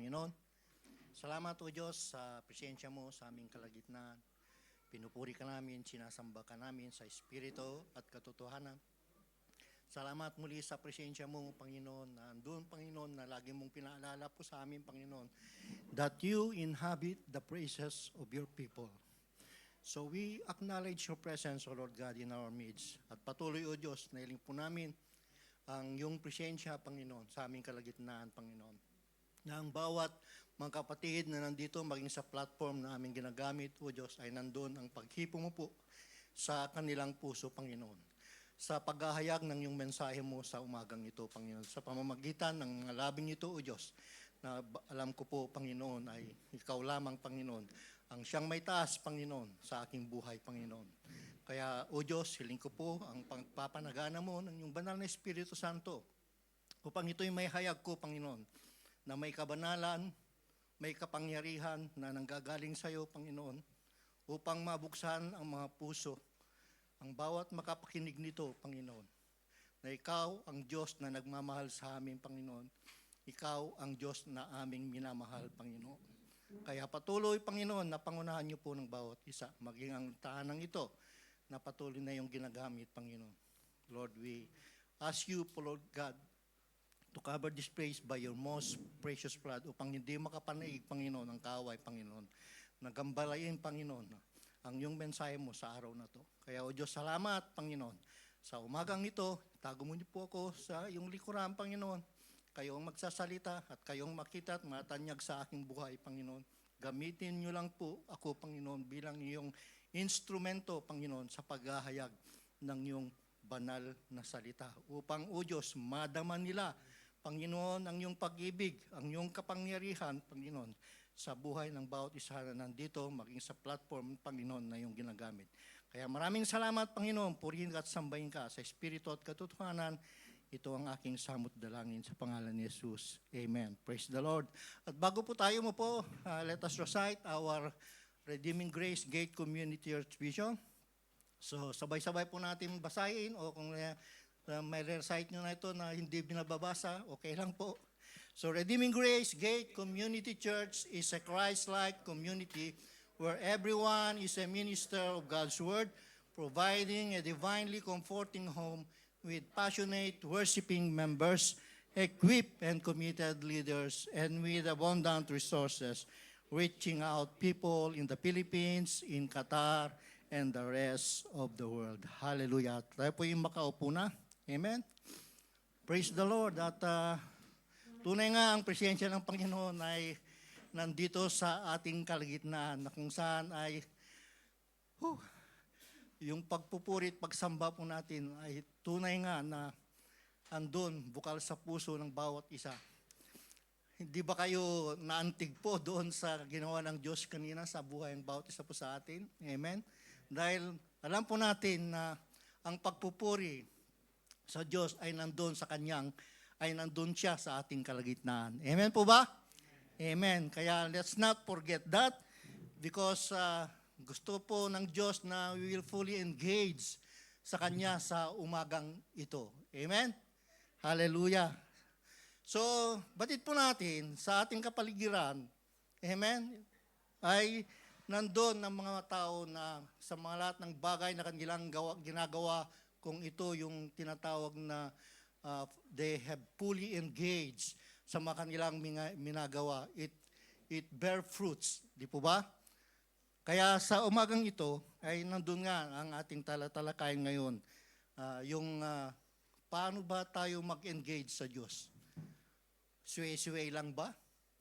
Panginoon. Salamat o Diyos sa presensya mo sa aming kalagitnaan. Pinupuri ka namin, sinasamba ka namin sa Espiritu at katotohanan. Salamat muli sa presensya mo, Panginoon, na andun, Panginoon, na lagi mong pinaalala po sa amin, Panginoon, that you inhabit the praises of your people. So we acknowledge your presence, O Lord God, in our midst. At patuloy, O Diyos, na iling po namin ang iyong presensya, Panginoon, sa aming kalagitnaan, Panginoon. Na ang bawat mga kapatid na nandito, maging sa platform na aming ginagamit, O Diyos, ay nandun ang paghipo mo po sa kanilang puso, Panginoon. Sa paghahayag ng iyong mensahe mo sa umagang ito, Panginoon. Sa pamamagitan ng mga labing ito, O Diyos, na alam ko po, Panginoon, ay ikaw lamang, Panginoon, ang siyang may taas, Panginoon, sa aking buhay, Panginoon. Kaya, O Diyos, hiling ko po ang pagpapanagana mo ng iyong banal na Espiritu Santo upang ito'y may hayag ko, Panginoon, na may kabanalan, may kapangyarihan na nanggagaling sa iyo, Panginoon, upang mabuksan ang mga puso, ang bawat makapakinig nito, Panginoon, na ikaw ang Diyos na nagmamahal sa amin, Panginoon. Ikaw ang Diyos na aming minamahal, Panginoon. Kaya patuloy, Panginoon, na pangunahan niyo po ng bawat isa, maging ang tahanang ito, na patuloy na yung ginagamit, Panginoon. Lord, we ask you, Lord God, to cover this place by your most precious blood upang hindi makapanaig, Panginoon, ang kaaway, Panginoon. Nagambalayin, Panginoon, ang iyong mensahe mo sa araw na to. Kaya, O Diyos, salamat, Panginoon. Sa umagang ito, tago mo niyo po ako sa iyong likuran, Panginoon. Kayo ang magsasalita at kayong makita at matanyag sa aking buhay, Panginoon. Gamitin niyo lang po ako, Panginoon, bilang iyong instrumento, Panginoon, sa paghahayag ng iyong banal na salita. Upang, O Diyos, madaman nila, Panginoon, ang iyong pag-ibig, ang iyong kapangyarihan, Panginoon, sa buhay ng bawat isa na nandito, maging sa platform, Panginoon, na iyong ginagamit. Kaya maraming salamat, Panginoon, purihin ka at sambahin ka sa Espiritu at katotohanan. Ito ang aking samot dalangin sa pangalan ni Jesus. Amen. Praise the Lord. At bago po tayo mo po, let us recite our Redeeming Grace Gate Community Church Vision. So sabay-sabay po natin basahin o kung may recite nyo na ito na hindi binababasa, okay lang po. So Redeeming Grace Gate Community Church is a Christ-like community where everyone is a minister of God's Word, providing a divinely comforting home with passionate worshiping members, equipped and committed leaders, and with abundant resources, reaching out people in the Philippines, in Qatar, and the rest of the world. Hallelujah. Tayo po yung makaupo na. Amen. Praise the Lord. At tunay nga ang presensya ng Panginoon ay nandito sa ating kalagitnaan na kung saan ay yung pagpupurit, pagsamba po natin ay tunay nga na andun, bukal sa puso ng bawat isa. Hindi ba kayo naantig po doon sa ginawa ng Diyos kanina sa buhay ng bawat isa po sa atin? Amen? Dahil alam po natin na ang pagpupuri sa Diyos ay nandun sa Kanyang, ay nandun siya sa ating kalagitnaan. Amen po ba? Amen. Kaya let's not forget that because gusto po ng Diyos na we will fully engage sa Kanya sa umagang ito. Amen? Hallelujah. So, batid po natin sa ating kapaligiran, amen, ay nandun ng mga tao na sa mga lahat ng bagay na kanilang ginagawa, kung ito yung tinatawag na they have fully engaged sa mga kanilang minagawa, it bear fruits. Di po ba? Kaya sa umagang ito ay nandun nga ang ating talatalakayin ngayon. Paano ba tayo mag-engage sa Diyos? Suwe-suwe lang ba?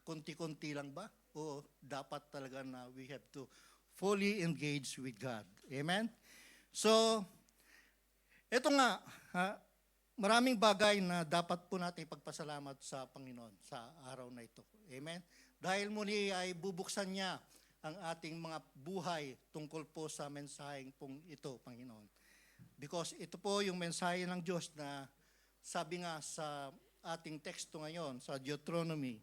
Kunti-kunti lang ba? O dapat talaga na we have to fully engage with God? Amen? So, ito nga, maraming bagay na dapat po natin ipagpasalamat sa Panginoon sa araw na ito. Amen? Dahil muli ay bubuksan niya ang ating mga buhay tungkol po sa mensaheng pong ito, Panginoon. Because ito po yung mensahe ng Diyos na sabi nga sa ating teksto ngayon sa Deuteronomy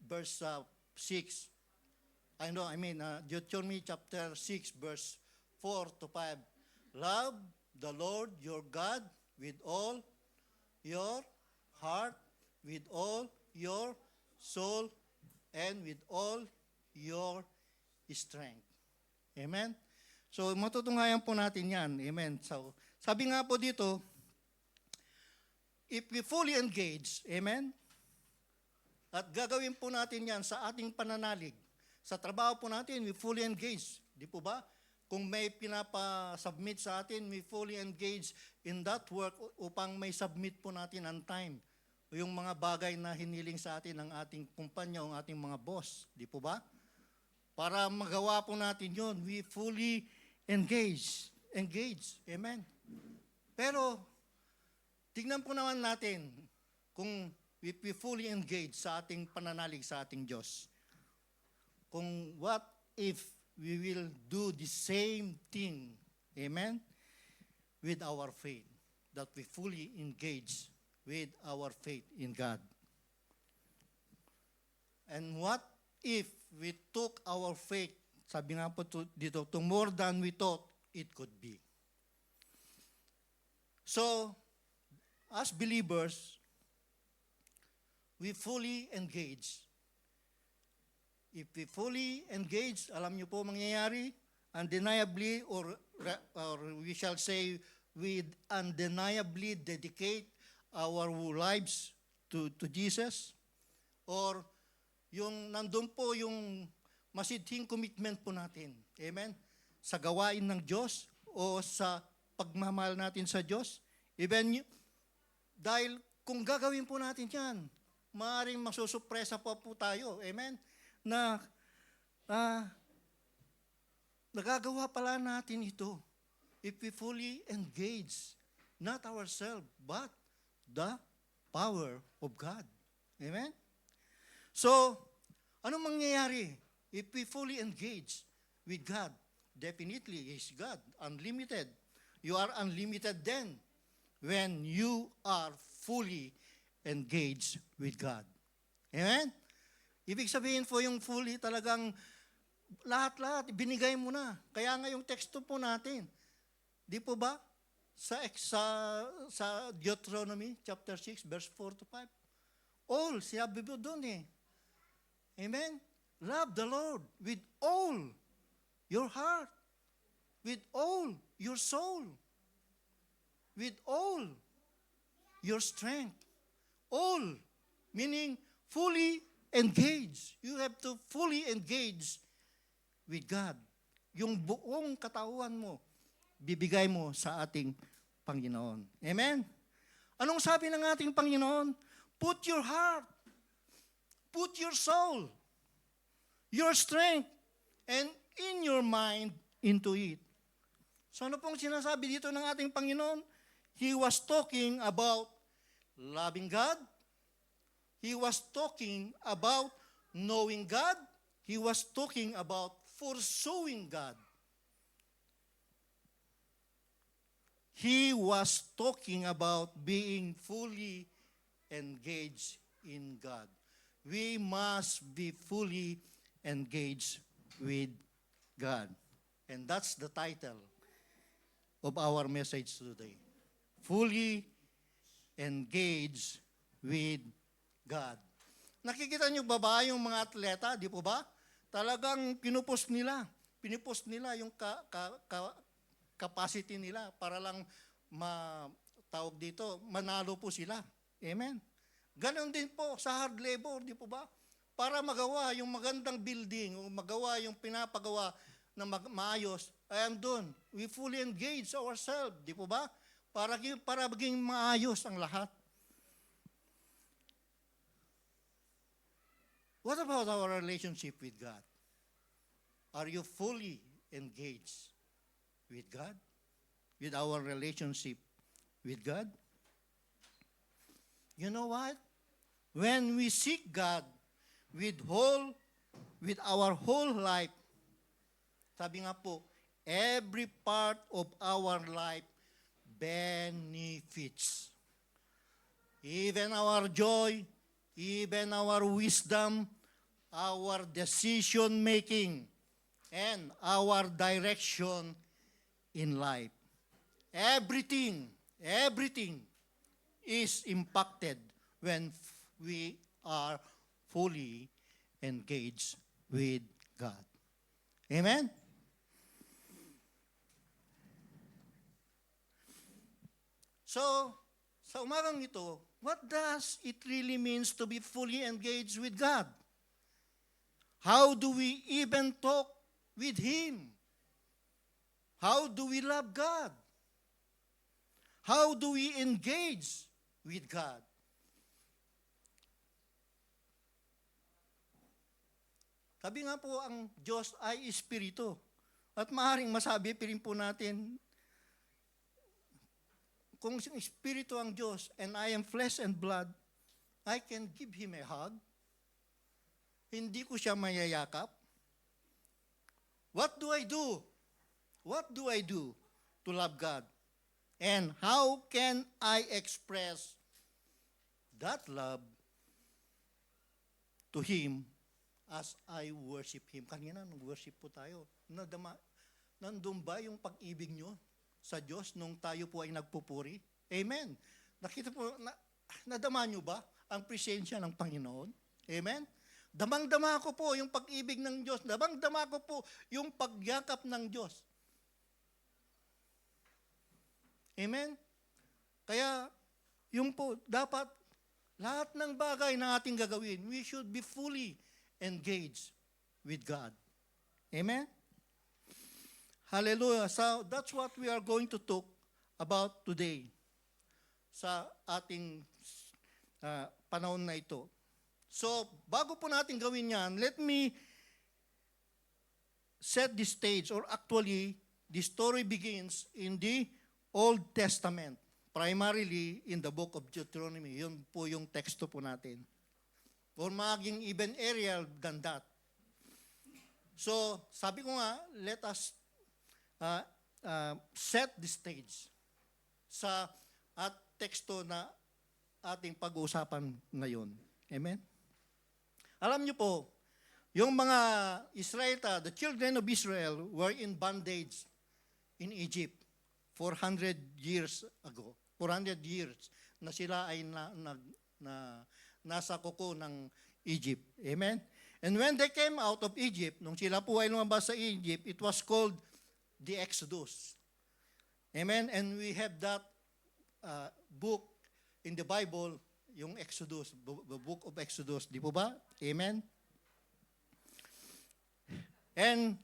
verse 6. Deuteronomy chapter 6 verse 4 to 5. Love the Lord your God with all your heart, with all your soul, and with all your strength. Amen? So, matutunghayan po natin yan. Amen? So, sabi nga po dito, if we fully engage, amen? At gagawin po natin yan sa ating pananalig. Sa trabaho po natin, we fully engage. Di po ba? Kung may pinapa-submit sa atin, we fully engage in that work upang may submit po natin on time. Yung mga bagay na hiniling sa atin ng ating kumpanya o ating mga boss. Di po ba? Para magawa po natin yun, we fully engage. Engage. Amen? Pero, tignan po naman natin kung if we fully engage sa ating pananalig sa ating Diyos. Kung what if we will do the same thing, amen, with our faith, that we fully engage with our faith in God. And what if we took our faith, sabi nga po dito, to more than we thought it could be. So, as believers, we fully engage. If we fully engage, alam niyo po mangyayari, undeniably, or we shall say, we undeniably dedicate our lives to Jesus, or yung nandun po yung masidhing commitment po natin. Amen? Sa gawain ng Diyos o sa pagmamahal natin sa Diyos. Even dahil kung gagawin po natin yan, maaaring masusupresa po tayo. Amen? Na nagagawa pala natin ito if we fully engage, not ourselves, but the power of God. Amen? So, anong mangyayari if we fully engage with God? Definitely, He's God, unlimited. You are unlimited then when you are fully engaged with God. Amen? Ibig sabihin po yung fully talagang lahat-lahat, binigay mo na. Kaya nga yung teksto po natin, di po ba? Sa Deuteronomy chapter 6, verse 4 to 5. All, sinabi mo doon eh. Amen? Love the Lord with all your heart, with all your soul, with all your strength. All, meaning fully engage. You have to fully engage with God. Yung buong katauhan mo, bibigay mo sa ating Panginoon. Amen? Anong sabi ng ating Panginoon? Put your heart, put your soul, your strength, and in your mind into it. So ano pong sinasabi dito ng ating Panginoon? He was talking about loving God. He was talking about knowing God. He was talking about pursuing God. He was talking about being fully engaged in God. We must be fully engaged with God. And that's the title of our message today. Fully engaged with God. Nakikita niyo ba yung mga atleta, di po ba? Talagang pinupost nila yung capacity nila para lang tawag dito, manalo po sila. Amen? Ganon din po sa hard labor, di po ba? Para magawa yung magandang building o magawa yung pinapagawa na maayos, ay andun. We fully engage ourselves, di po ba? Para maging maayos ang lahat. What about our relationship with God? Are you fully engaged with God? With our relationship with God? You know what? When we seek God with our whole life, sabi nga po, every part of our life benefits. Even our joy, even our wisdom, our decision-making, and our direction in life. Everything is impacted when we are fully engaged with God. Amen? So, sa umagang ito, what does it really means to be fully engaged with God? How do we even talk with Him? How do we love God? How do we engage with God? Sabi nga po, ang Diyos ay Espiritu. At maaaring masabi rin po natin, kung Espiritu ang Diyos and I am flesh and blood, I can give Him a hug. Hindi ko siya mayayakap. What do I do? What do I do to love God? And how can I express that love to Him as I worship Him? Kanina, nag-worship po tayo. Nandun ba yung pag-ibig nyo sa Diyos nung tayo po ay nagpupuri? Amen. Nakita po, nadama nyo ba ang presensya ng Panginoon? Amen. Damang-dama ko po yung pag-ibig ng Diyos. Damang-dama ko po yung pagyakap ng Diyos. Amen? Kaya, yung po, dapat lahat ng bagay na ating gagawin, we should be fully engaged with God. Amen? Hallelujah. So, that's what we are going to talk about today sa ating panahon na ito. So, bago po natin gawin yan, let me set the stage, or actually, the story begins in the Old Testament, primarily in the book of Deuteronomy. Yun po yung teksto po natin. Or maging even earlier than that. So, sabi ko nga, let us set the stage sa teksto na ating pag-uusapan ngayon. Amen? Alam niyo po, yung mga Israelita, the children of Israel were in bondage in Egypt 400 years ago. 400 years na sila ay nasa kuko ng Egypt. Amen? And when they came out of Egypt, nung sila po ay lumabas sa Egypt, it was called the Exodus. Amen? And we have that book in the Bible, yung Exodus, the book of Exodus. Di po ba? Amen? And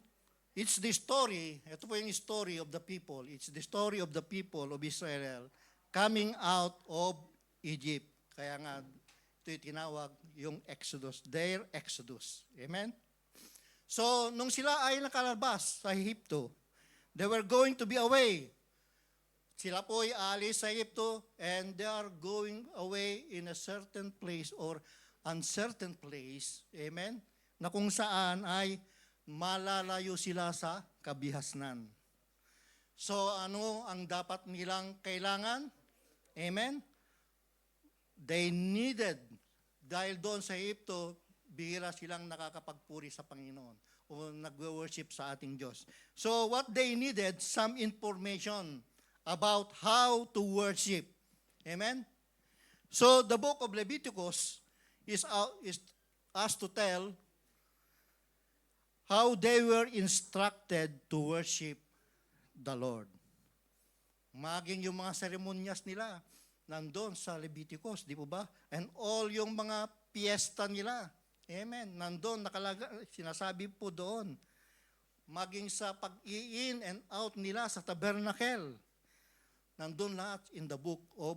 it's the story, ito po yung story of the people. It's the story of the people of Israel coming out of Egypt. Kaya nga, ito yung tinawag yung Exodus, their Exodus. Amen? So, nung sila ay nakalabas sa Egypto, they were going to be away. Sila po ay alis sa Egypto and they are going away in a certain place or uncertain place. Amen? Na kung saan ay malalayo sila sa kabihasnan. So ano ang dapat nilang kailangan? Amen? They needed, dahil doon sa Egypto, bihira silang nakakapagpuri sa Panginoon o nag-worship sa ating Diyos. So what they needed, some information about how to worship. Amen? So the book of Leviticus is us to tell how they were instructed to worship the Lord. Maging yung mga seremonyas nila, nandun sa Leviticus, di po ba? And all yung mga piyesta nila, amen, nandun, sinasabi po doon. Maging sa pag-in and out nila sa tabernacle, nandun lahat in the book of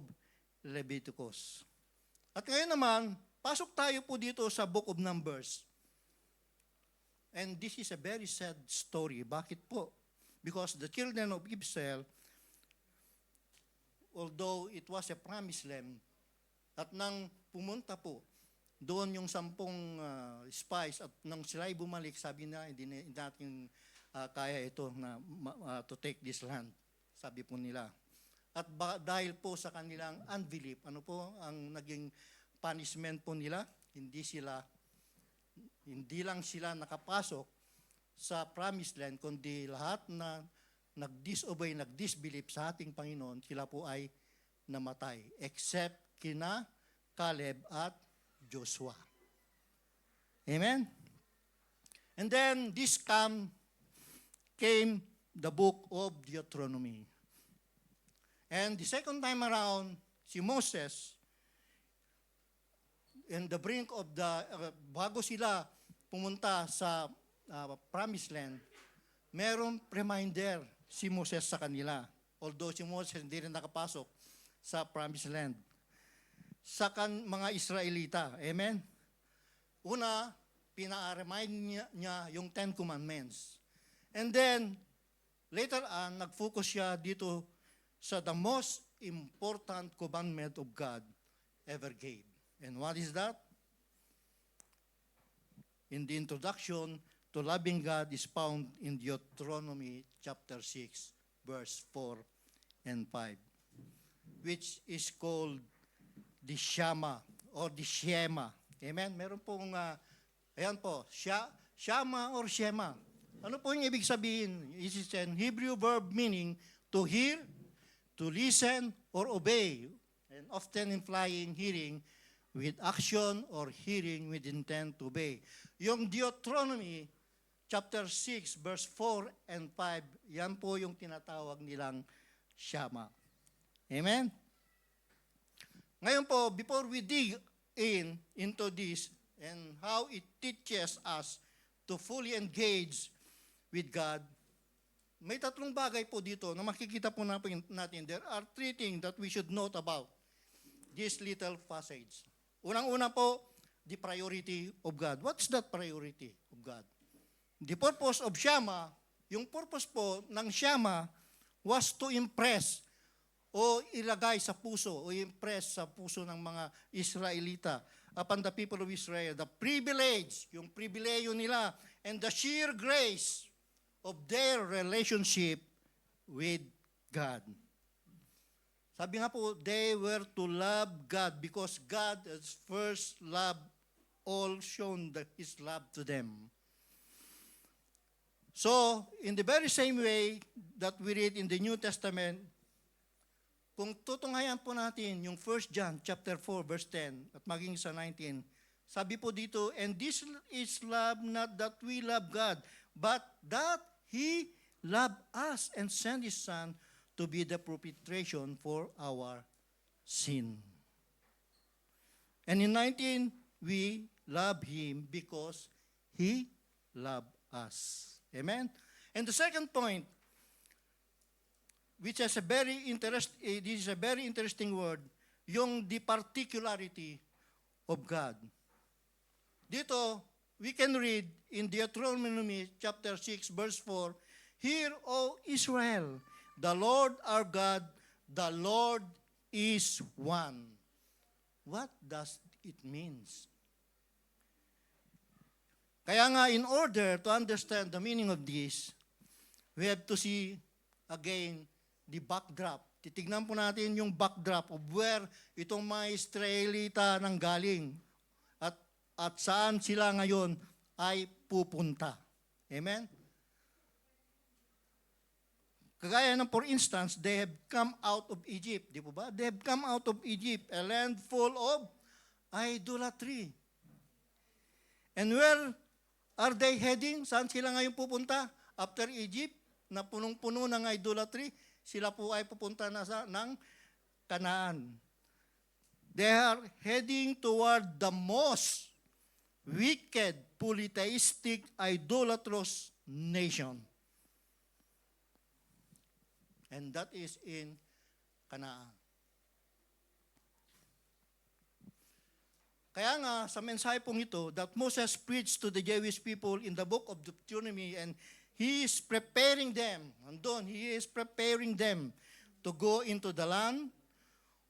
Leviticus. At ngayon naman, pasok tayo po dito sa book of Numbers. And this is a very sad story. Bakit po? Because the children of Israel, although it was a promised land, at nang pumunta po, doon yung 10 spies, at nang sila ay bumalik, sabi na, hindi natin kaya ito na to take this land. Sabi po nila. At dahil po sa kanilang unbelief, ano po ang naging punishment po nila? Hindi lang sila nakapasok sa promised land, kundi lahat na nag-disobey, nag-disbelieve sa ating Panginoon, sila po ay namatay. Except kina Caleb at Joshua. Amen? And then this came the book of Deuteronomy. And the second time around, si Moses, in the brink of bago sila pumunta sa Promised Land, merong reminder si Moses sa kanila. Although si Moses hindi rin nakapasok sa Promised Land. Sa mga Israelita. Amen? Una, pina-remind niya yung Ten Commandments. And then, later on, nag-focus siya dito sa the most important commandment of God ever gave. And what is that? In the introduction to loving God is found in Deuteronomy chapter 6, verse 4 and 5, which is called the Shama or the Shema. Amen? Meron pong, ayan po, Shama or Shema. Ano po yung ibig sabihin? It is an Hebrew verb meaning to hear, to listen, or obey, and often implying hearing with action or hearing with intent to obey. Yung Deuteronomy chapter 6, verse 4 and 5, yan po yung tinatawag nilang Shama. Amen? Ngayon po, before we dig into this and how it teaches us to fully engage with God, may tatlong bagay po dito na makikita po natin. There are three things that we should note about this little passage. Unang-una po, the priority of God. What's that priority of God? The purpose of Shama, yung purpose po ng Shama was to impress o ilagay sa puso o impress sa puso ng mga Israelita upon the people of Israel the privilege, yung pribileyo nila and the sheer grace of their relationship with God. Sabi nga po, they were to love God because God has first loved all, shown His love to them. So, in the very same way that we read in the New Testament, kung tutunghayan po natin yung 1 John chapter 4 verse 10 at maging sa 19, sabi po dito, and this is love, not that we love God, but that He loved us and sent His Son to be the propitiation for our sin. And in 19, we love Him because He loved us. Amen? And the second point, which is this is a very interesting word, yung the particularity of God. Dito, we can read in Deuteronomy chapter 6, verse 4, Hear, O Israel, the Lord our God, the Lord is one. What does it means? Kaya nga, in order to understand the meaning of this, we have to see again the backdrop. Titignan po natin yung backdrop of where itong mga Israelita nanggaling at saan sila ngayon ay pupunta. Amen? Kagaya ng, for instance, they have come out of Egypt. Di po ba? They have come out of Egypt, a land full of idolatry. And where are they heading? Saan sila ngayon pupunta? After Egypt, na punong-puno ng idolatry, sila po ay pupunta na ng Canaan. They are heading toward the most wicked, polytheistic, idolatrous nation. And that is in Canaan. Kaya nga, sa mensahe pong ito, that Moses preached to the Jewish people in the book of Deuteronomy, and he is preparing them, he is preparing them to go into the land.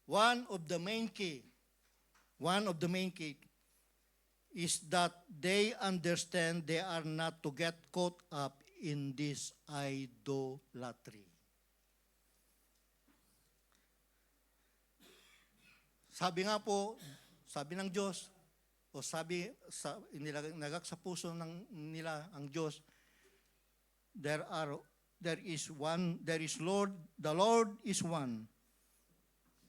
One of the main key is that they understand they are not to get caught up in this idolatry. Sabi nga po, sabi ng Diyos, o nilagak sa puso nila ang Diyos, the Lord is one.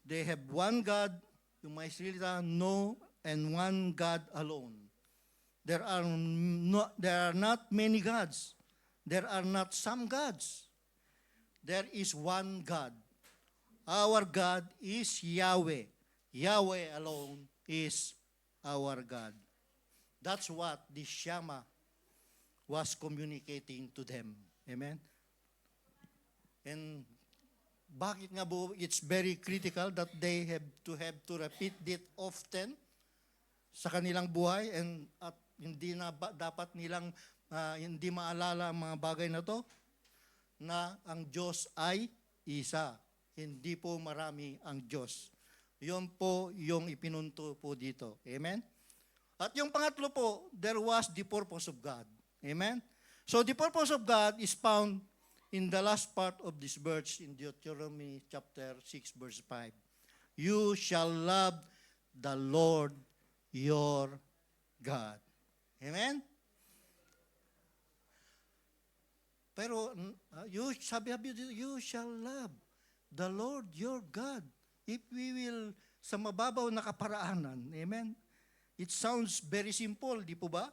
They have one God, yung mga Israelita know and one God alone. There are not many gods. There are not some gods. There is one God. Our God is Yahweh. Yahweh alone is our God. That's what the Shema was communicating to them. Amen? And bakit nga po it's very critical that they have to repeat it often sa kanilang buhay at hindi na dapat nilang hindi maalala ang mga bagay na to na ang Diyos ay isa. Hindi po marami ang Diyos. Yun po yung ipinunto po dito. Amen? At yung pangatlo po, there was the purpose of God. Amen? So the purpose of God is found in the last part of this verse in Deuteronomy chapter 6 verse 5. You shall love the Lord your God. Amen? Pero you shall love the Lord your God. If we will sa mababaw na kaparaanan, amen? It sounds very simple, di po ba?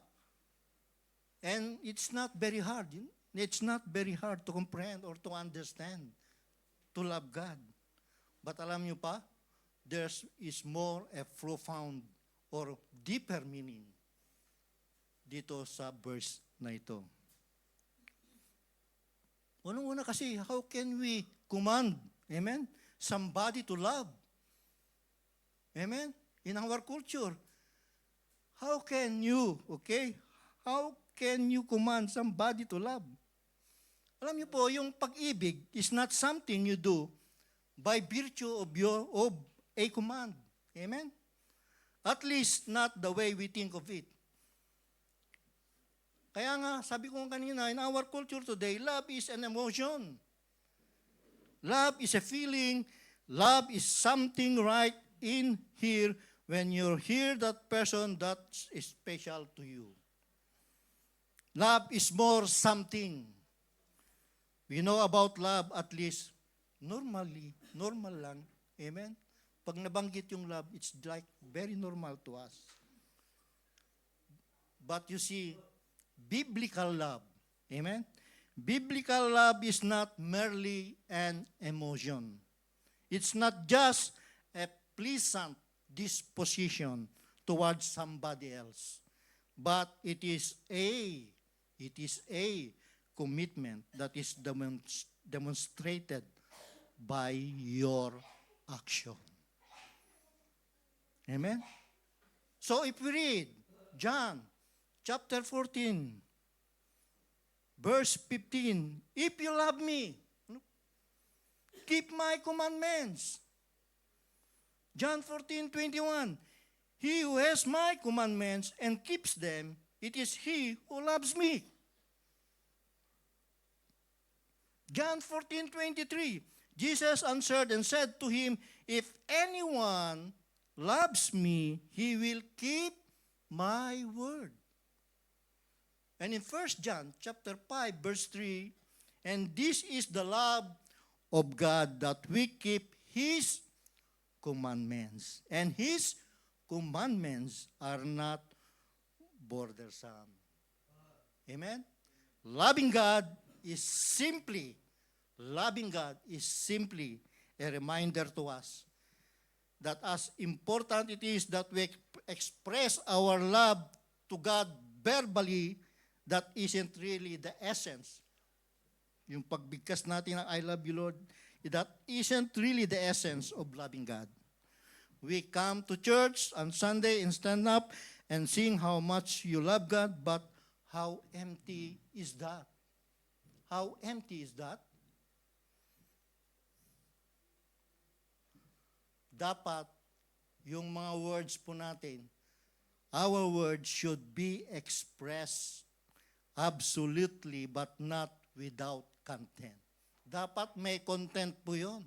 And it's not very hard. It's not very hard to comprehend or to understand, to love God. But alam niyo pa, there is more a profound or deeper meaning dito sa verse na ito. Unang-una kasi, how can we command, amen, somebody to love? Amen? In our culture, how can you command somebody to love? Alam niyo po, yung pag-ibig is not something you do by virtue of a command. Amen? At least not the way we think of it. Kaya nga, sabi ko kanina, in our culture today, love is an emotion. Love is a feeling. Love is something right in here when you hear that person that is special to you. Love is more something. We know about love at least normal lang. Amen? Pag nabanggit yung love, it's like very normal to us. But you see, biblical love, amen? Biblical love is not merely an emotion. It's not just a pleasant disposition towards somebody else, but it is a commitment that is demonstrated by your action. Amen? So if we read John chapter 14, verse 15, if you love me, keep my commandments. John 14:21, he who has my commandments and keeps them, it is he who loves me. John 14:23, Jesus answered and said to him, if anyone loves me, he will keep my word. And in 1 John chapter 5 verse 3, and this is the love of God that we keep his commandments. And his commandments are not burdensome. Amen? Loving God is simply a reminder to us that as important it is that we express our love to God verbally, that isn't really the essence. Yung pagbigkas natin ng I love you, Lord, that isn't really the essence of loving God. We come to church on Sunday and stand up and sing how much you love God, but how empty is that? How empty is that? Dapat yung mga words po natin, our words should be expressed absolutely but not without content. Dapat may content po yun.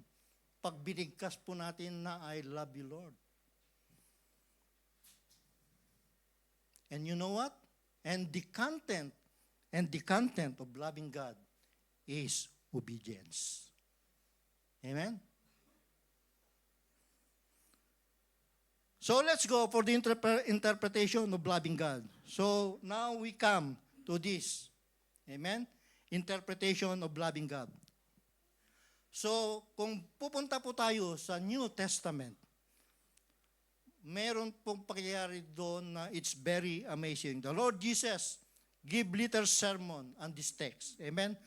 Pag binigkas po natin na I love you, Lord. And you know what? And the content of loving God is obedience. Amen? So let's go for the interpretation of loving God. So now we come to this. Amen? Interpretation of loving God. So kung pupunta po tayo sa New Testament, meron pong pangyayari doon na it's very amazing. The Lord Jesus give little sermon on this text. Amen?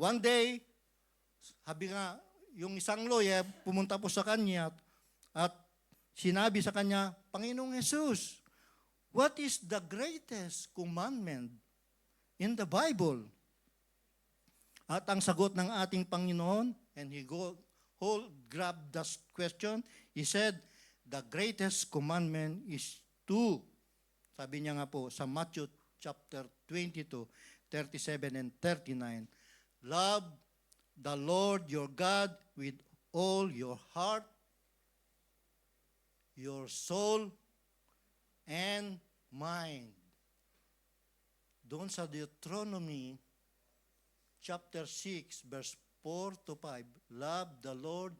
One day, sabi nga, yung isang lawyer pumunta po sa kanya at sinabi sa kanya, Panginoong Jesus, what is the greatest commandment in the Bible? At ang sagot ng ating Panginoon, and he grabbed that question, he said, the greatest commandment is to, sabi niya nga po sa Matthew chapter 22, 37 and 39, love the Lord your God with all your heart, your soul, and mind. Doon sa Deuteronomy chapter 6, verse 4 to 5, love the Lord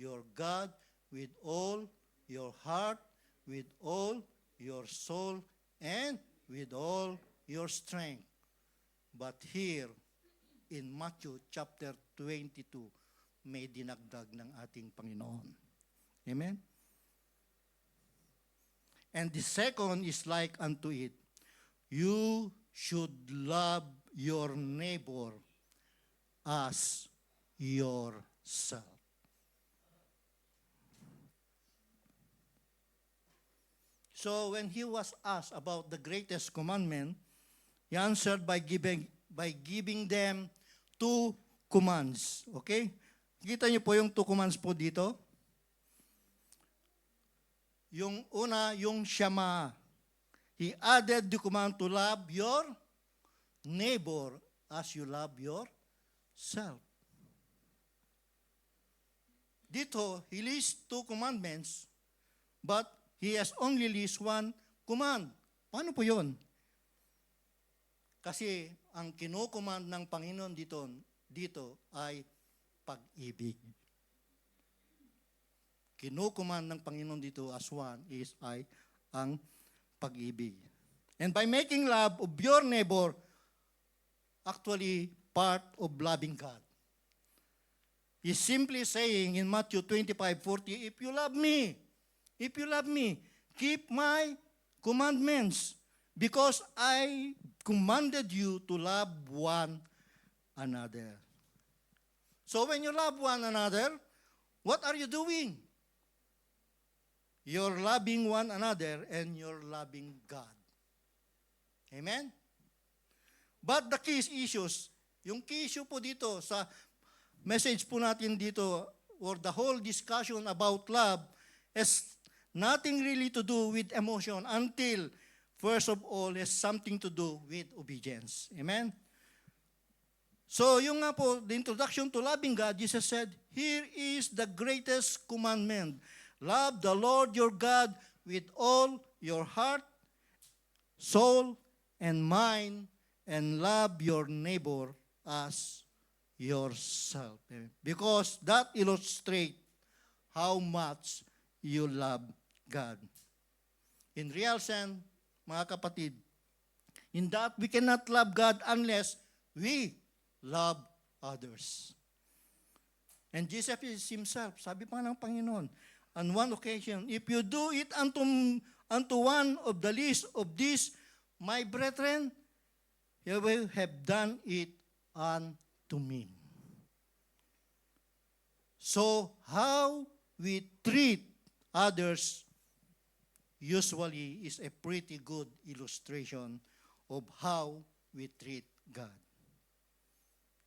your God with all your heart, with all your soul, and with all your strength. But here, in Matthew chapter 22, may dinagdag ng ating Panginoon. Amen? And the second is like unto it, you should love your neighbor as yourself. So when he was asked about the greatest commandment, he answered by giving them two commands. Okay? Kita niyo po yung two commands po dito? Yung una, yung Shema. He added the command to love your neighbor as you love yourself. Dito, he lists two commandments, but he has only lists one command. Paano po yun? Kasi ang kinukommand ng Panginoon dito ay pag-ibig. Kinukommand ng Panginoon dito as one ay ang pag-ibig. And by making love of your neighbor, actually part of loving God. He's simply saying in Matthew 25:40, if you love me, keep my commandments, because I commanded you to love one another. So when you love one another, what are you doing? You're loving one another and you're loving God. Amen? But the key issues, yung key issue po dito sa message po natin dito, or the whole discussion about love, has nothing really to do with emotion until, first of all, has something to do with obedience. Amen? So, yung nga po, the introduction to loving God, Jesus said, here is the greatest commandment. Love the Lord your God with all your heart, soul, and mind, and love your neighbor as yourself. Because that illustrates how much you love God. In real sense, mga kapatid, in that we cannot love God unless we love others. And Jesus himself, sabi pa ng Panginoon, on one occasion, if you do it unto one of the least of these, my brethren, you will have done it unto me. So, how we treat others usually is a pretty good illustration of how we treat God.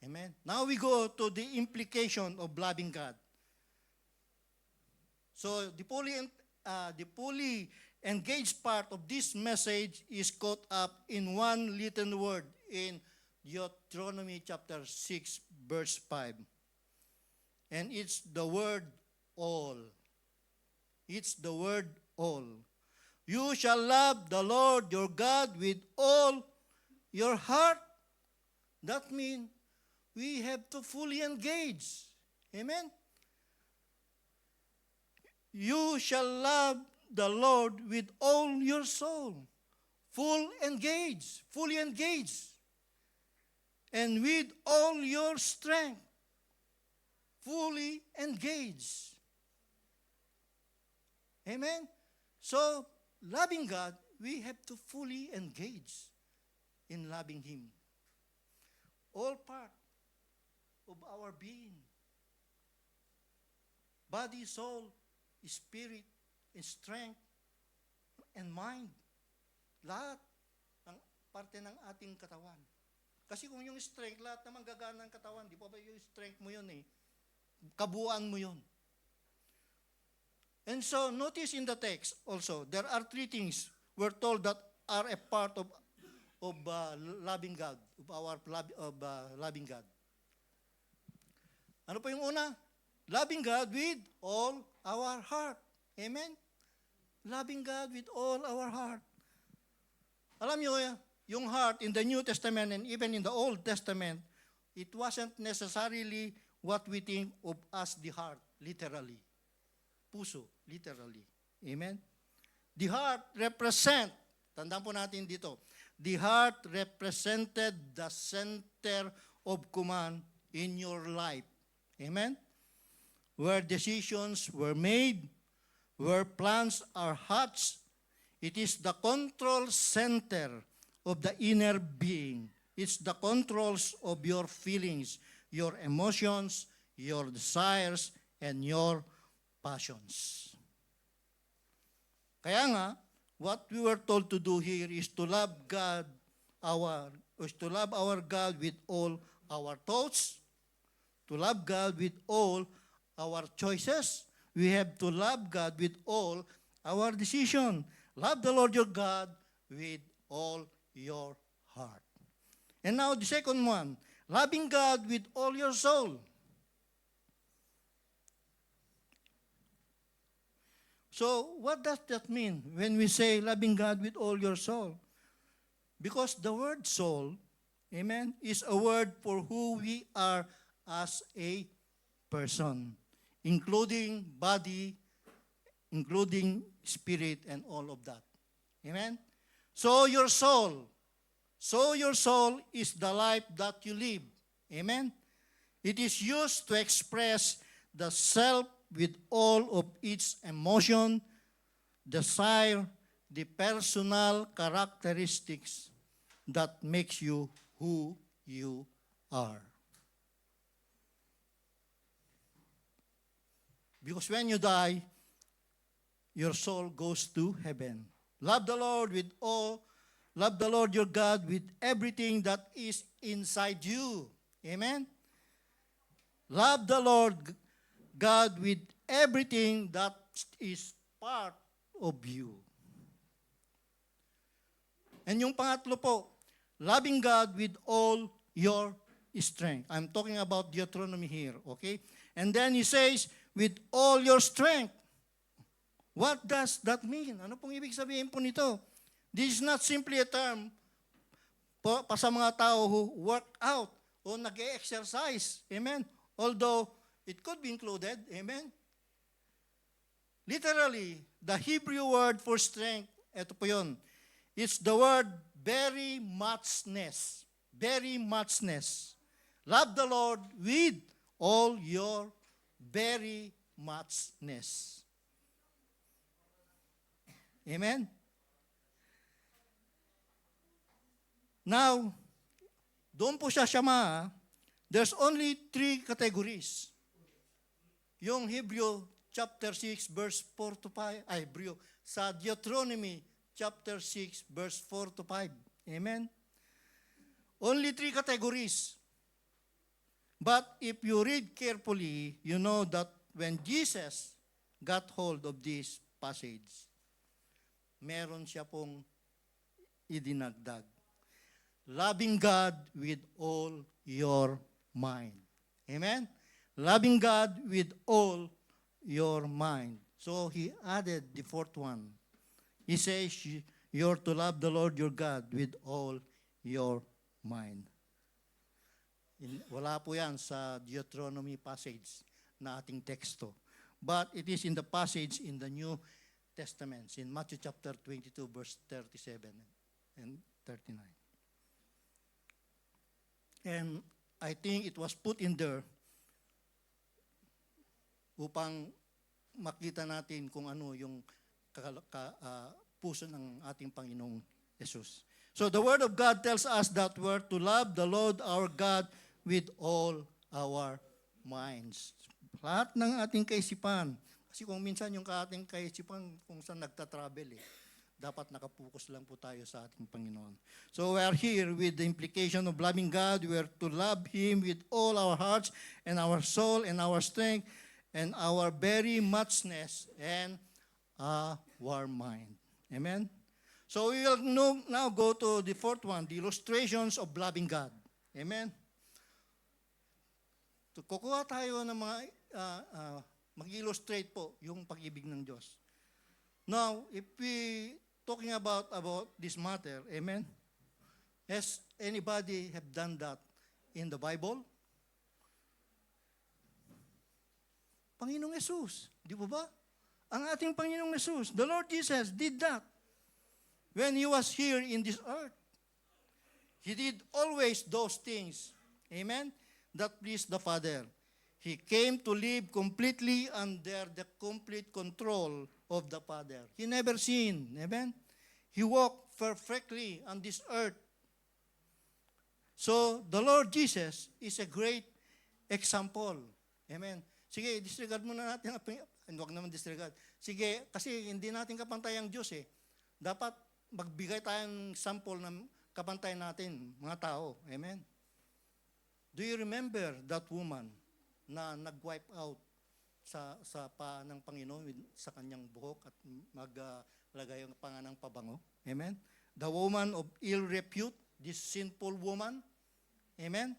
Amen? Now we go to the implication of loving God. So, the fully engaged part of this message is caught up in one little word in Deuteronomy chapter 6, verse 5. And it's the word all. It's the word all. You shall love the Lord your God with all your heart. That means we have to fully engage. Amen? You shall love the Lord with all your soul. Fully engaged. And with all your strength. Fully engaged. Amen? So, loving God, we have to fully engage in loving Him. All part of our being. Body, soul, spirit, and strength, and mind. Lahat ng parte ng ating katawan. Kasi kung yung strength, lahat naman gagana ng katawan, di pa ba yung strength mo yun eh? Kabuuan mo yun. And so, notice in the text also, there are three things we're told that are a part of loving God, loving God. Ano po yung una? Loving God with all our heart. Amen? Loving God with all our heart. Alam niyo, yung heart in the New Testament and even in the Old Testament, it wasn't necessarily what we think of as the heart, literally. Puso, literally. Amen? The heart tandaan po natin dito, the heart represented the center of command in your life. Amen? Where decisions were made, where plans are hatched, it is the control center of the inner being. It's the controls of your feelings, your emotions, your desires, and your passions. Kaya nga, what we were told to do here is to love our God with all our thoughts, to love God with all our choices. We have to love God with all our decisions. Love the Lord your God with all your heart. And now the second one, loving God with all your soul. So, what does that mean when we say loving God with all your soul? Because the word soul, amen, is a word for who we are as a person, including body, including spirit, and all of that. Amen? So your soul is the life that you live. Amen? It is used to express the self with all of its emotion, desire, the personal characteristics that makes you who you are. Because when you die, your soul goes to heaven. Love the Lord with all, love the Lord your God with everything that is inside you. Amen? Love the Lord God with everything that is part of you. And yung pangatlo po, loving God with all your strength. I'm talking about Deuteronomy here, okay? And then he says, with all your strength. What does that mean? Ano pong ibig sabihin po nito? This is not simply a term pa sa mga tao who work out o nag-exercise. Amen? Although, it could be included. Amen? Literally, the Hebrew word for strength, ito po yun. It's the word very muchness. Very muchness. Love the Lord with all your very muchness. Amen? Now, doon po siya siyama, there's only 3 categories. Yung Hebrew chapter 6 verse 4 to 5, sa Deuteronomy chapter 6 verse 4 to 5. Amen? Only 3 categories. But if you read carefully, you know that when Jesus got hold of this passage, meron siya pong idinagdag. Loving God with all your mind. Amen? Loving God with all your mind. So he added the 4th one. He says, you're to love the Lord your God with all your mind. Wala po yan sa Deuteronomy passage na ating teksto. But it is in the passage in the New Testaments in Matthew chapter 22, verse 37 and 39. And I think it was put in there upang makita natin kung ano yung puso ng ating Panginoong Jesus. So the Word of God tells us that we're to love the Lord our God with all our minds. Lahat ng ating kaisipan. Kasi kung minsan yung ating kaisipan kung saan nagtatravel dapat nakapokus lang po tayo sa ating Panginoon. So we are here with the implication of loving God. We are to love Him with all our hearts and our soul and our strength and our very muchness and our mind. Amen? So we will now go to the fourth one, the illustrations of loving God. Amen? So, kukuha tayo ng mga, mag-illustrate po yung pag-ibig ng Diyos. Now, if we talking about this matter, amen? Has anybody have done that in the Bible? Panginoong Jesus, di ba ba? Ang ating Panginoong Jesus, the Lord Jesus did that when He was here in this earth. He did always those things, amen, that pleased the Father. He came to live completely under the complete control of the Father. He never sinned, amen? He walked perfectly on this earth. So, the Lord Jesus is a great example. Amen? Sige, disregard muna natin. Huwag naman disregard. Sige, kasi hindi natin kapantay ang Diyos Dapat magbigay tayong sample ng kapantay natin, mga tao. Amen? Do you remember that woman na nag-wipe out sa paa ng Panginoon sa kanyang buhok at maglagay ang panganang pabango? Amen? The woman of ill repute, this sinful woman. Amen?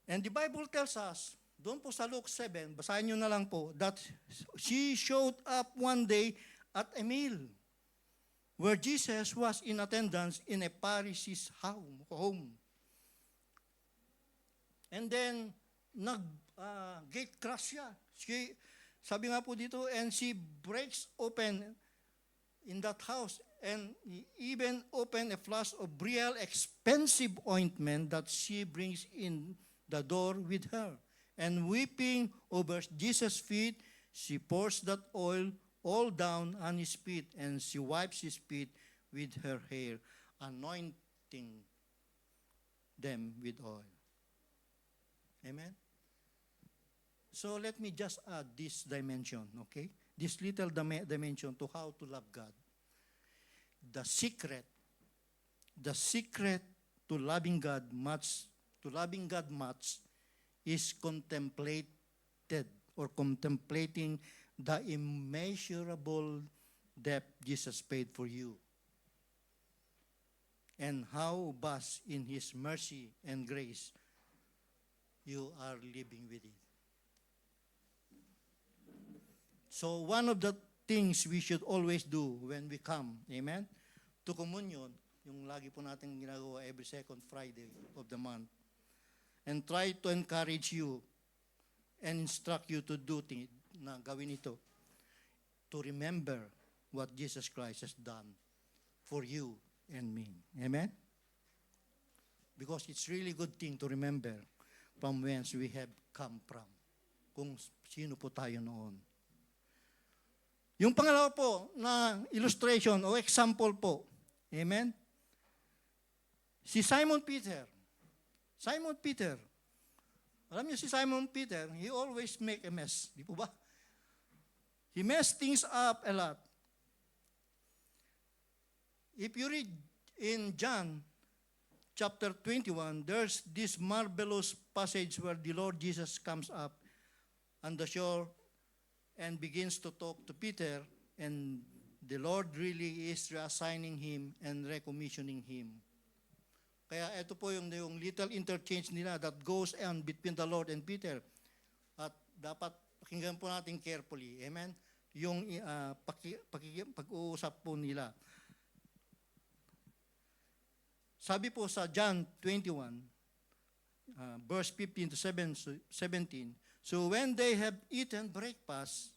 And the Bible tells us, doon po sa Luke 7, basahin nyo na lang po, that she showed up one day at a meal where Jesus was in attendance in a Pharisee's home. And then, gate crash siya. Sabi nga po dito, and she breaks open in that house and even open a flask of real expensive ointment that she brings in the door with her. And weeping over Jesus' feet, she pours that oil all down on his feet, and she wipes his feet with her hair, anointing them with oil. Amen? So let me just add this dimension, okay? This little dimension to how to love God. The secret to loving God much is contemplating the immeasurable debt Jesus paid for you, and how vast in His mercy and grace you are living with it. So one of the things we should always do when we come, amen, to communion, yung lagi po natin ginagawa every second Friday of the month, and try to encourage you and instruct you to do things, na gawin ito, to remember what Jesus Christ has done for you and me. Amen? Because it's really good thing to remember from whence we have come from. Kung sino po tayo noon. Yung pangalawa po na illustration o example po. Amen? Si Simon Peter. Simon Peter. Alam niyo si Simon Peter, he always make a mess. Di po ba? He messed things up a lot. If you read in John chapter 21, there's this marvelous passage where the Lord Jesus comes up on the shore and begins to talk to Peter, and the Lord really is reassigning him and recommissioning him. Kaya ito po yung little interchange nila that goes on between the Lord and Peter. At dapat pakinggan po natin carefully. Amen? Yung pag-uusap po nila. Sabi po sa John 21, verse 15 to 17. So when they have eaten breakfast,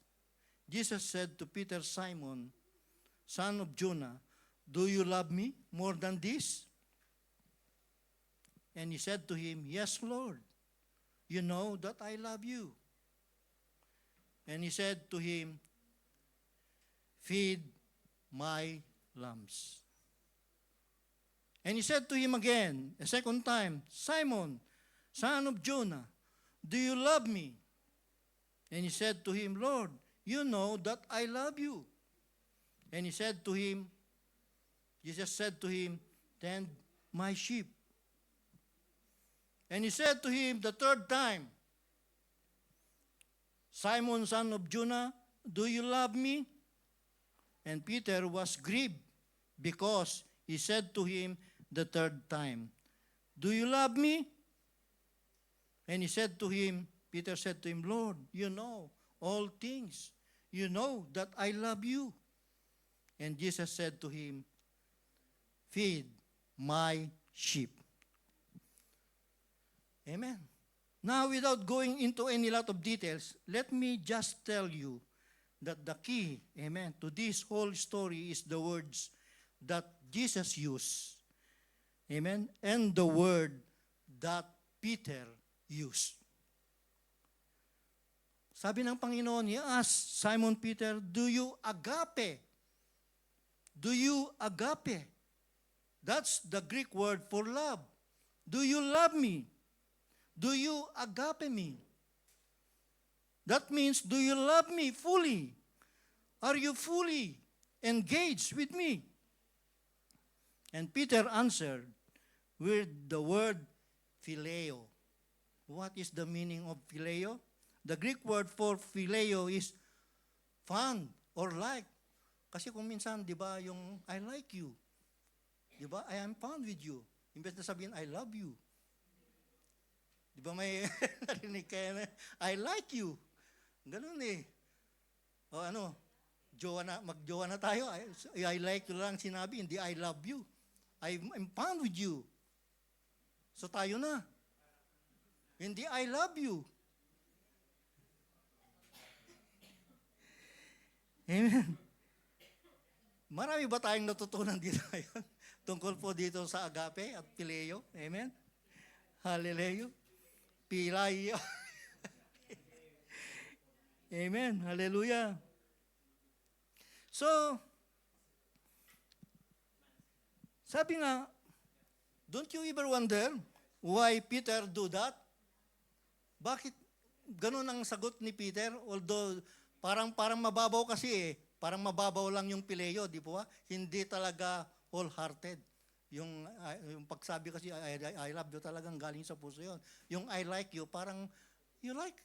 Jesus said to Peter, Simon, son of Jonah, do you love me more than this? And he said to him, yes, Lord, you know that I love you. And he said to him, feed my lambs. And he said to him again, a second time, Simon, son of Jonah, do you love me? And he said to him, Lord, you know that I love you. And he said to him, Jesus said to him, tend my sheep. And he said to him the third time, Simon, son of Jonah, do you love me? And Peter was grieved because he said to him the third time, do you love me? And he said to him, Peter said to him, Lord, you know all things. You know that I love you. And Jesus said to him, feed my sheep. Amen. Now, without going into any lot of details, let me just tell you that the key, amen, to this whole story is the words that Jesus used, amen, and the word that Peter used. Sabi ng Panginoon, He asked Simon Peter, do you agape? Do you agape? That's the Greek word for love. Do you love me? Do you agape me? That means, do you love me fully? Are you fully engaged with me? And Peter answered with the word phileo. What is the meaning of phileo? The Greek word for phileo is fond or like. Kasi kung minsan, di ba, yung I like you. Di ba? I am fond with you. Imbes na sabihin, I love you. Di ba may narinig kayo na, I like you. Ganun eh. O ano, mag-jowa na tayo. I like you lang sinabi, hindi I love you. I'm fond with you. So tayo na. Hindi I love you. Amen. Marami ba tayong natutunan dito ngayon? Tungkol po dito sa agape at phileo. Amen. Hallelujah. Pilayo. Amen. Hallelujah. So, sabi nga, don't you ever wonder why Peter do that? Bakit ganun ang sagot ni Peter? Although, parang mababaw kasi eh. Parang mababaw lang yung phileo, di po ba? Hindi talaga wholehearted. Yung pagsabi kasi, I love you talagang galing sa puso yun. Yung I like you, parang, you like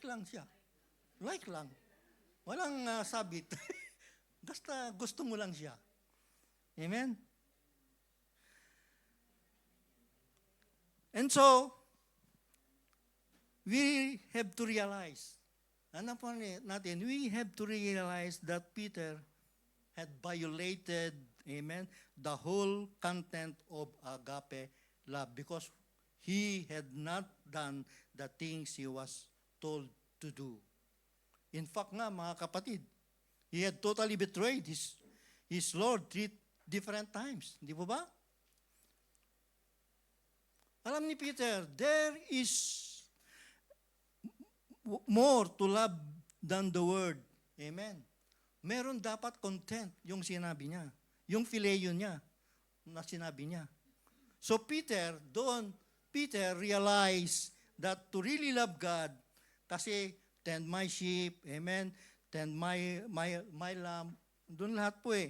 lang siya. Like lang. Walang sabit. Basta gusto mo lang siya. Amen? And so, we have to realize, ano po natin, we have to realize that Peter had violated, amen, the whole content of agape love because he had not done the things he was told to do. In fact nga, mga kapatid, he had totally betrayed his Lord 3 different times. Di po ba? Alam ni Peter, there is more to love than the word. Amen. Meron dapat content yung sinabi niya. Yung phileo niya na sinabi niya. So Peter realized that to really love God, kasi tend my sheep, amen, tend my lamb, doon lahat po eh.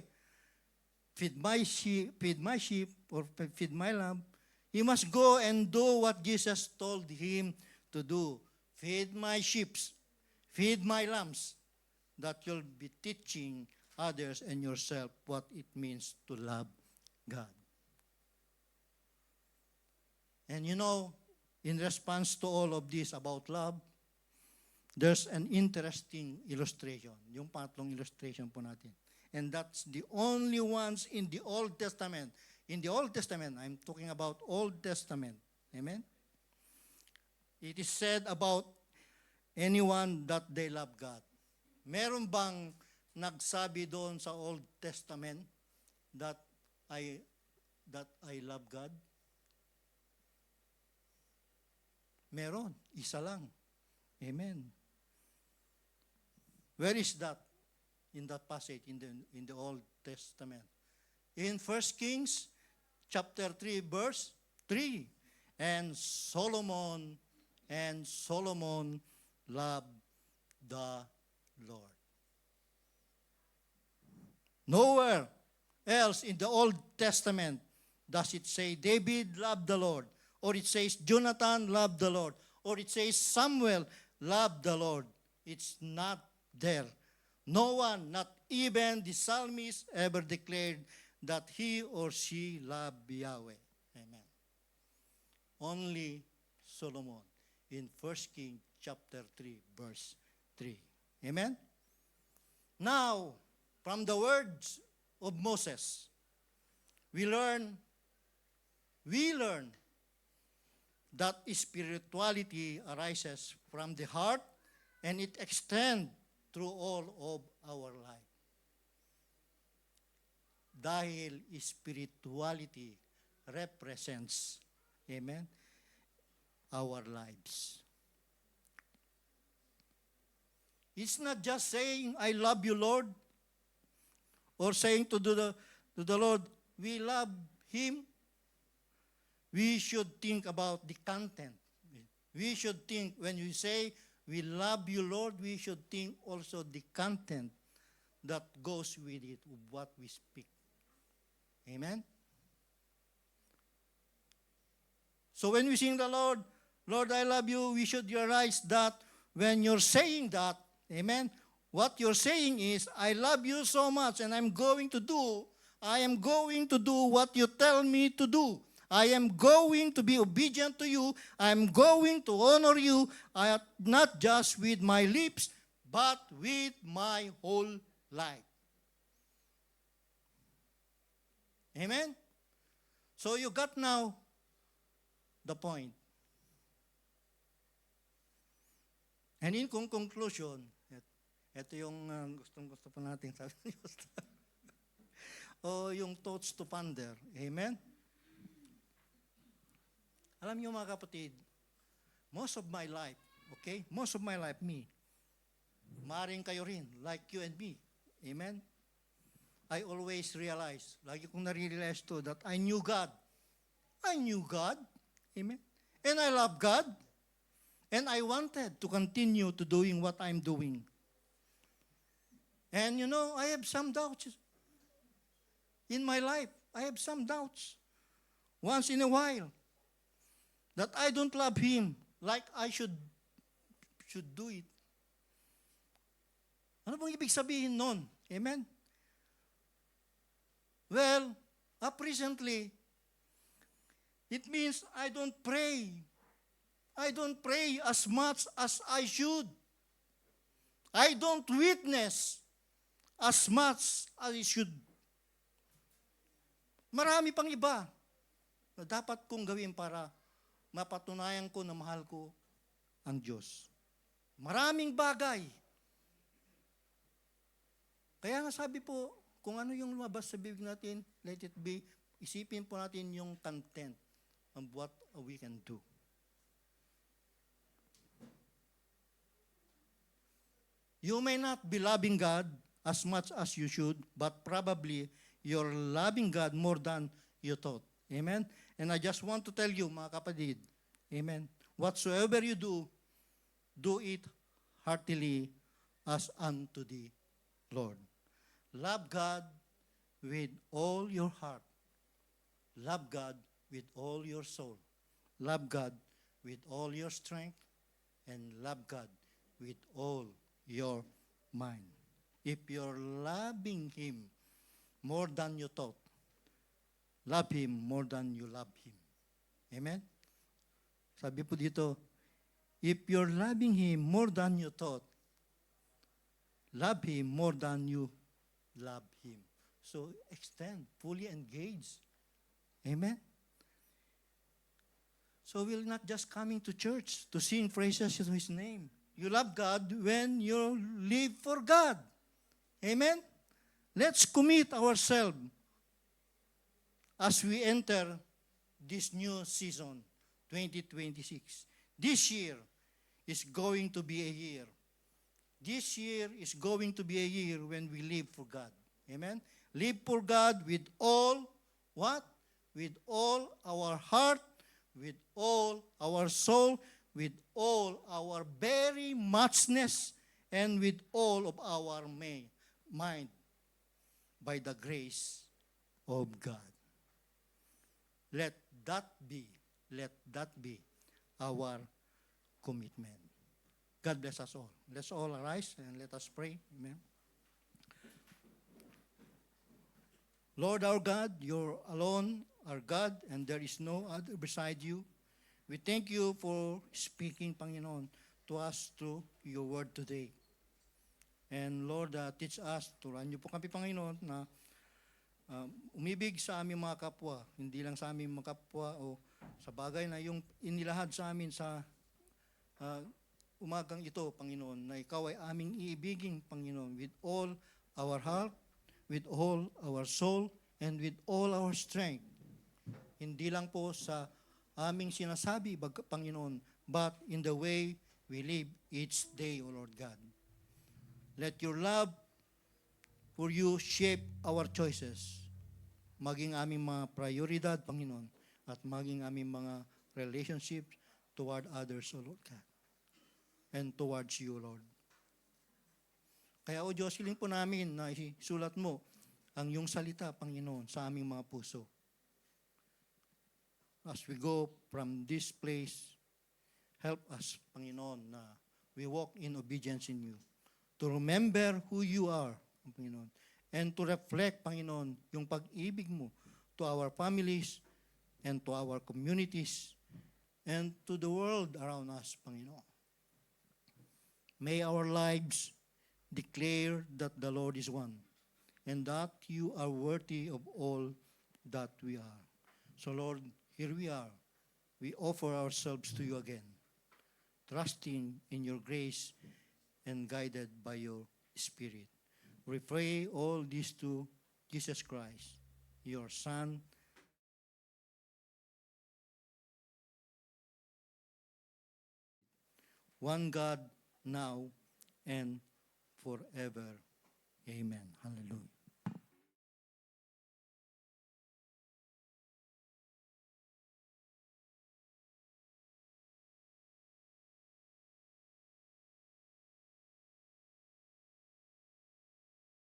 Feed my sheep, or feed my lamb. He must go and do what Jesus told him to do. Feed my sheep, feed my lambs, that you'll be teaching others and yourself what it means to love God. And you know, in response to all of this about love, there's an interesting illustration. Yung pangatlong illustration po natin. And that's the only ones in the Old Testament. In the Old Testament, I'm talking about Old Testament. Amen? it is said about anyone that they love God. Meron bang nagsabi doon sa Old Testament that I love God? Meron, isa lang. Amen. Where is that in that passage in the Old Testament? In 1 Kings chapter 3 verse 3. And Solomon loved the Lord. Nowhere else in the Old Testament does it say David loved the Lord, or it says Jonathan loved the Lord, or it says Samuel loved the Lord. It's not there. No one, not even the psalmist, ever declared that he or she loved Yahweh. Amen. Only Solomon in 1 Kings chapter 3, verse 3. Amen? Now, from the words of Moses, we learn that spirituality arises from the heart and it extends through all of our life. Dahil spirituality represents, amen, our lives. It's not just saying, I love you, Lord, or saying to the Lord, we love Him. We should think about the content. We should think, when we say, we love you, Lord, we should think also the content that goes with it, of what we speak. Amen? So when we sing the Lord, Lord, I love you, we should realize that when you're saying that, amen, what you're saying is, I love you so much and I am going to do what you tell me to do. I am going to be obedient to you. I am going to honor you, not just with my lips, but with my whole life. Amen? So you got now the point. And in conclusion, ito yung gusto pa natin sabi ni Pastor. O yung thoughts to ponder. Amen? Alam niyo mga kapatid, most of my life, me, maring kayo rin, like you and me. Amen? I always realize, lagi kong nare-realize to, that I knew God. I knew God. Amen? And I love God. And I wanted to continue to doing what I'm doing. And I have some doubts in my life. I have some doubts. Once in a while, that I don't love Him like I should do it. Ano bang ibig sabihin nun? Amen? Well, recently, it means I don't pray. I don't pray as much as I should. I don't witness as much as I should. Marami pang iba na dapat kong gawin para mapatunayan ko na mahal ko ang Diyos. Maraming bagay. Kaya nga sabi po, kung ano yung lumabas sa bibig natin, let it be, isipin po natin yung content of what we can do. You may not be loving God as much as you should, but probably you're loving God more than you thought. Amen? And I just want to tell you, mga kapatid, amen, whatsoever you do, do it heartily as unto the Lord. Love God with all your heart. Love God with all your soul. Love God with all your strength. And love God with all your mind. If you're loving Him more than you thought, love Him more than you love Him. Amen? Sabi po dito, if you're loving Him more than you thought, love Him more than you love Him. So extend, fully engage. Amen? So we're not just coming to church to sing praises to His name. You love God when you live for God. Amen? Let's commit ourselves as we enter this new season, 2026. This year is going to be a year. This year is going to be a year when we live for God. Amen? Live for God with all, what? With all our heart, with all our soul, with all our very muchness, and with all of our mind, by the grace of God. Let that be our commitment. God bless us all. Let's all arise and let us pray. Amen. Lord our God, you're alone, our God, and there is no other beside you. We thank you for speaking, Panginoon, to us through your word today. And Lord, teach us, turuan niyo po kami, Panginoon, na umibig sa aming mga kapwa, hindi lang sa aming mga kapwa o sa bagay na yung inilahad sa amin sa umagang ito, Panginoon, na ikaw ay aming iibigin, Panginoon, with all our heart, with all our soul, and with all our strength. Hindi lang po sa aming sinasabi, Panginoon, but in the way we live each day, O Lord God. Let your love for you shape our choices, maging aming mga prioridad, Panginoon, at maging aming mga relationships toward others, O Lord God, and towards you, Lord. Kaya, O Diyos, hiling po namin na isulat mo ang iyong salita, Panginoon, sa aming mga puso. As we go from this place, help us, Panginoon, na we walk in obedience in you. To remember who you are, Panginoon, and to reflect, Panginoon, yung pag-ibig mo to our families and to our communities and to the world around us, Panginoon. May our lives declare that the Lord is one and that you are worthy of all that we are. So Lord, here we are. We offer ourselves to you again, trusting in your grace and guided by your Spirit. We pray all this to Jesus Christ, your Son, one God, now and forever.